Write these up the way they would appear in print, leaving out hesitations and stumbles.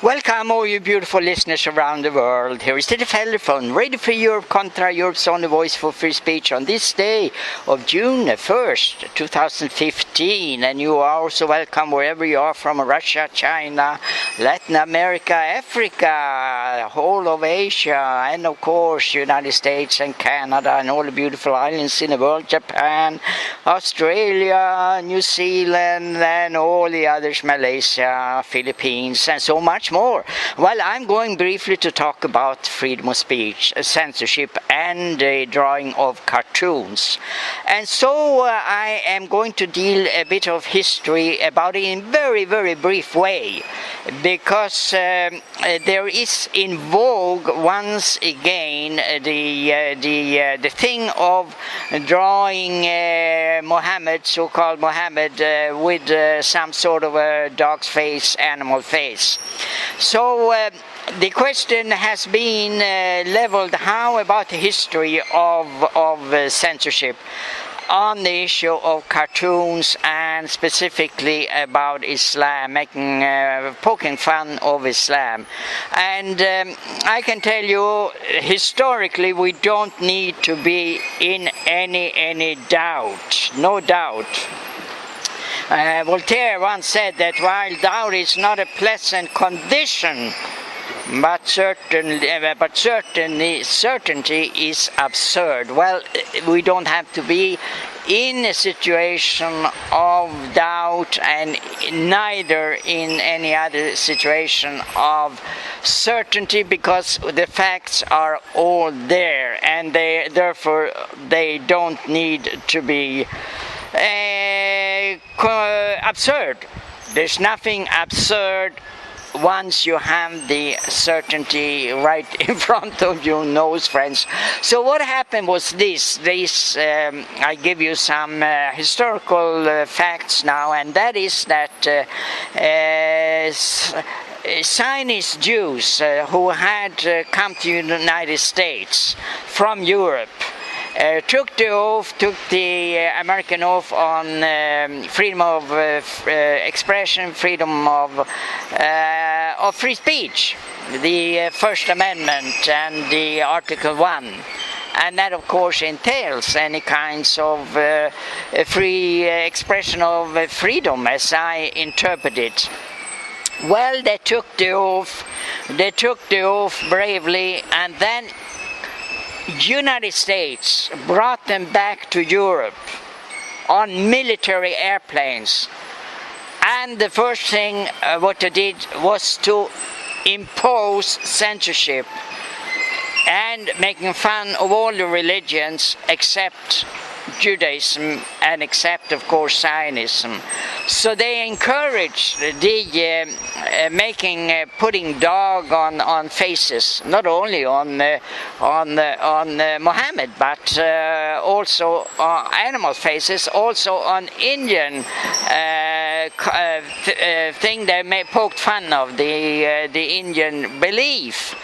Welcome all you beautiful listeners around the world. Here is the telephone, ready for Europe, contra Europe's only voice for free speech on this day of June 1st, 2015. And you are also welcome wherever you are from Russia, China, Latin America, Africa, whole of Asia, and of course United States and Canada and all the beautiful islands in the world, Japan, Australia, New Zealand, and all the others, Malaysia, Philippines, and so much more. Well, I'm going briefly to talk about freedom of speech, censorship, and the drawing of cartoons. And so I am going to deal a bit of history about it in very, very brief way, because there is in vogue once again the thing of drawing Mohammed, so-called Mohammed, with some sort of a dog's face, animal face. So the question has been leveled: how about the history of censorship on the issue of cartoons, and specifically about Islam, poking fun of Islam? And I can tell you, historically, we don't need to be in any doubt, no doubt. Voltaire once said that while doubt is not a pleasant condition, but certainty is absurd. Well, we don't have to be in a situation of doubt, and neither in any other situation of certainty, because the facts are all there, and therefore they don't need to be absurd. There's nothing absurd once you have the certainty right in front of your nose, friends. So what happened was this. I give you some historical facts now, and that is that Zionist Jews who had come to the United States from Europe took the American oath on freedom of expression, freedom of free speech, the First Amendment and the Article 1. And that, of course, entails any kinds of free expression of freedom, as I interpret it. Well, they took the oath bravely, and then United States brought them back to Europe on military airplanes, and the first thing what they did was to impose censorship and making fun of all the religions except Judaism and except, of course, Zionism. So they encouraged the putting dog on faces, not only on Muhammad, but also animal faces, also on Indian thing they poked fun of, the Indian belief,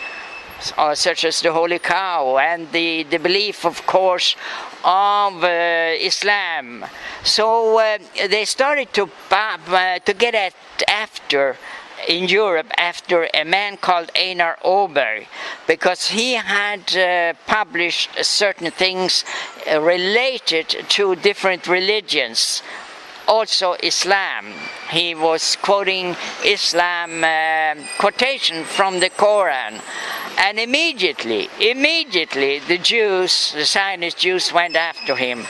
such as the holy cow, and the belief, of course, of Islam. So they started to get after in Europe after a man called Einar Ober, because he had published certain things related to different religions, also Islam. He was quoting Islam quotation from the Quran. And immediately the Zionist Jews went after him,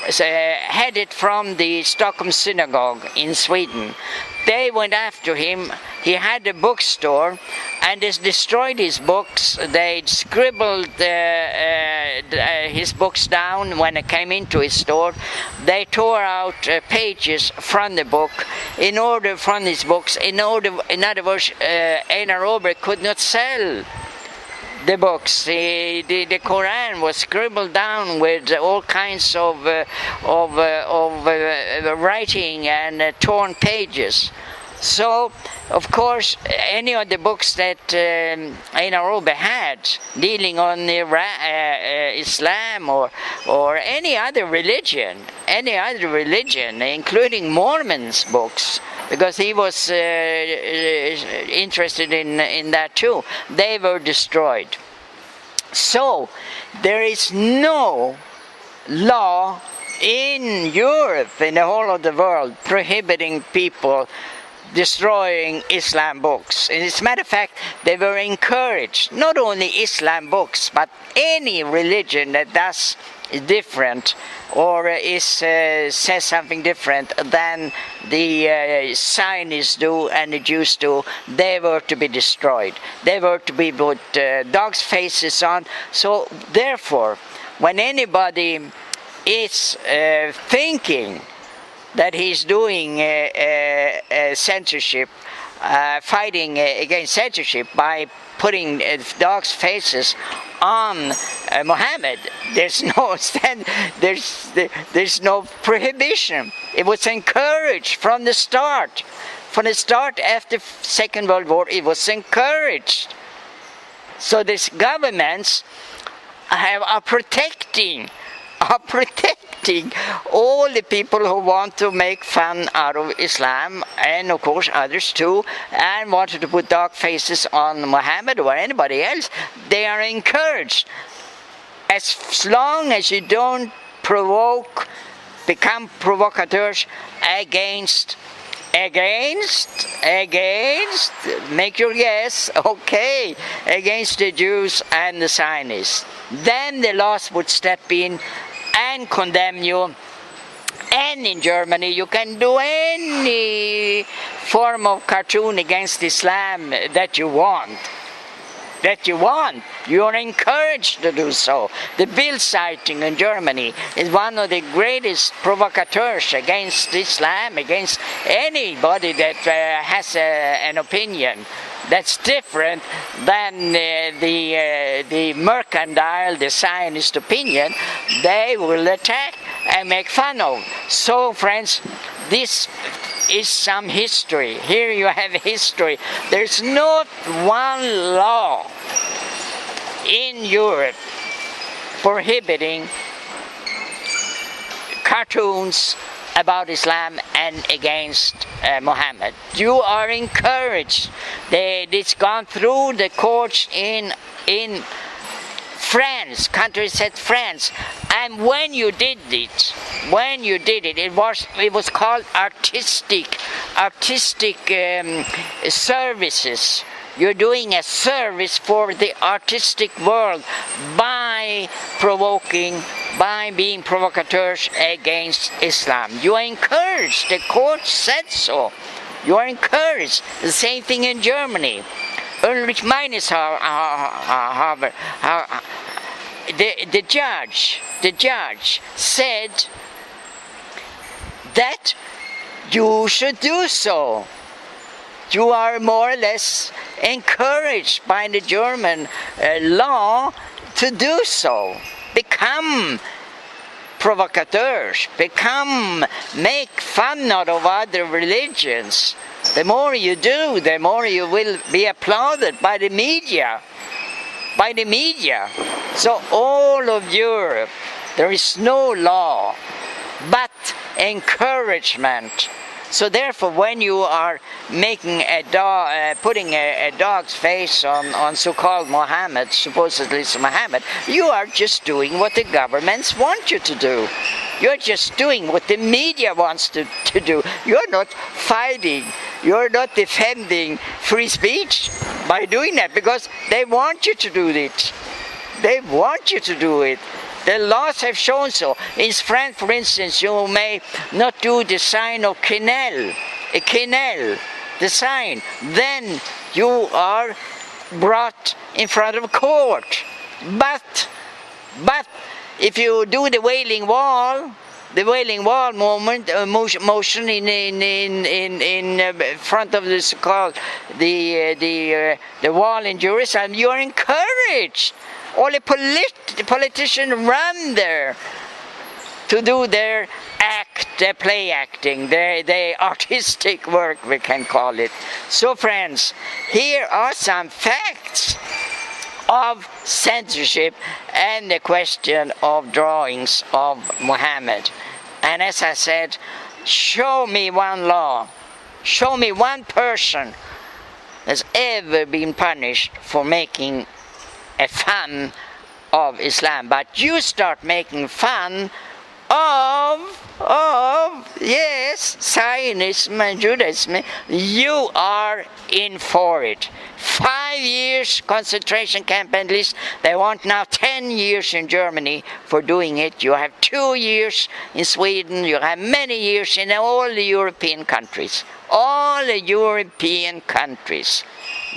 headed from the Stockholm synagogue in Sweden. They went after him. He had a bookstore, and they destroyed his books. They scribbled his books down when they came into his store. They tore out pages from the book, in other words, Einar Ober could not sell the books. The Quran was scribbled down with all kinds of writing and torn pages. So, of course, any of the books that Einar Ober had dealing on Islam or any other religion, including Mormons' books, because he was interested in that too. They were destroyed. So there is no law in Europe, in the whole of the world, prohibiting people destroying Islam books. And as a matter of fact, they were encouraged, not only Islam books, but any religion that does different or says something different than the Zionists do and the Jews do, they were to be destroyed. They were to be put dogs' faces on. So therefore, when anybody is thinking that he's doing censorship, fighting against censorship by putting dogs' faces on Muhammad, there's no prohibition. It was encouraged from the start. From the start after Second World War, it was encouraged. So these governments are protecting all the people who want to make fun out of Islam, and of course others too, and wanted to put dog faces on Muhammad or anybody else. They are encouraged. As long as you don't become provocateurs against, make your guess, okay, against the Jews and the Zionists, then the laws would step in and condemn you. And in Germany you can do any form of cartoon against Islam that you want. You are encouraged to do so. The Bild-Zeitung in Germany is one of the greatest provocateurs against Islam, against anybody that has an opinion that's different than the mercantile, the Zionist opinion. They will attack and make fun of. So friends, this is some history. Here you have history. There's not one law in Europe prohibiting cartoons about Islam and against Muhammad. You are encouraged. It's gone through the courts in France, countries said France, and when you did it, it was called artistic services. You're doing a service for the artistic world by being provocateurs against Islam. You are encouraged. The court said so. You are encouraged. The same thing in Germany. Ulrich Meines, the judge said that you should do so. You are more or less encouraged by the German law to do so. Become provocateurs, make fun out of other religions. The more you do, the more you will be applauded by the media. So all of Europe, there is no law, but encouragement. So therefore, when you are making putting a dog's face on so-called Muhammad, supposedly it's Muhammad, you are just doing what the governments want you to do. You're just doing what the media wants to do. You're not fighting, you're not defending free speech by doing that, because they want you to do it. They want you to do it. The laws have shown so. In France, for instance, you may not do the sign of Quenelle, the sign. Then you are brought in front of court. But if you do the Wailing Wall motion in front of this called the wall in Jerusalem, you are encouraged. All the politicians run there to do their play acting, their artistic work, we can call it. So friends, here are some facts of censorship and the question of drawings of Muhammad. And as I said, show me one law Show me one person that's ever been punished for making a fun of Islam. But you start making fun of yes, Zionism and Judaism, you are in for it. 5 years concentration camp at least. They want now 10 years in Germany for doing it. You have 2 years in Sweden. You have many years in all the European countries. All the European countries.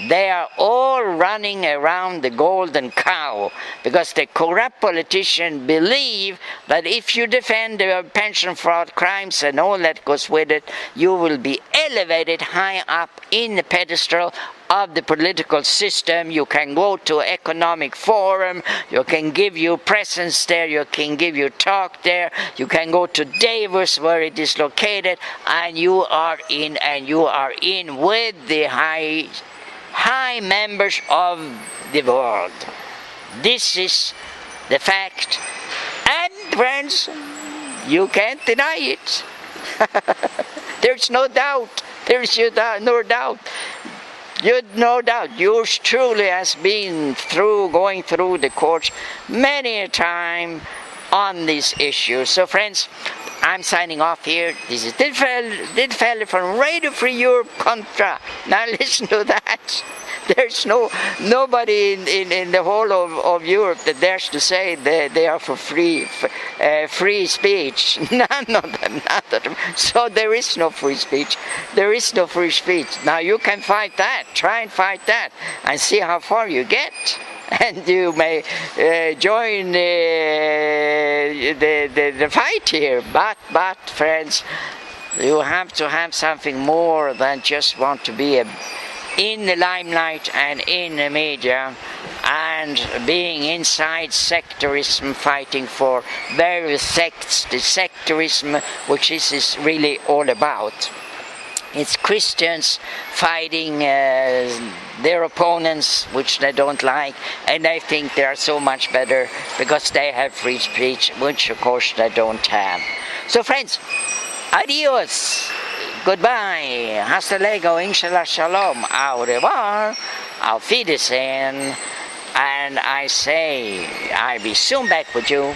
They are all running around the golden cow because the corrupt politicians believe that if you defend the pension fraud crimes and all that goes with it, you will be elevated high up in the pedestal of the political system. You can go to economic forum, you can give you presence there, you can give you talk there, you can go to Davos where it is located, and you are in with the high members of the world. This is the fact, and friends, you can't deny it. There's no doubt. There's no doubt. No doubt. Yours truly has been going through the courts many a time on this issue. So friends, I'm signing off here. This is Ditlieb from Radio Free Europe Contra. Now listen to that. There's nobody in the whole of Europe that dares to say they are for free speech. None of them. So there is no free speech. There is no free speech. Now you can fight that. Try and fight that and see how far you get. And you may join the fight here. But friends, you have to have something more than just want to be in the limelight and in the media and being inside sectarism, fighting for various sects, the sectarism which this is really all about. It's Christians fighting their opponents, which they don't like, and they think they are so much better because they have free speech, which of course they don't have. So friends, adios, goodbye, hasta luego, inshallah, shalom, au revoir, auf Wiedersehen, and I say, I'll be soon back with you.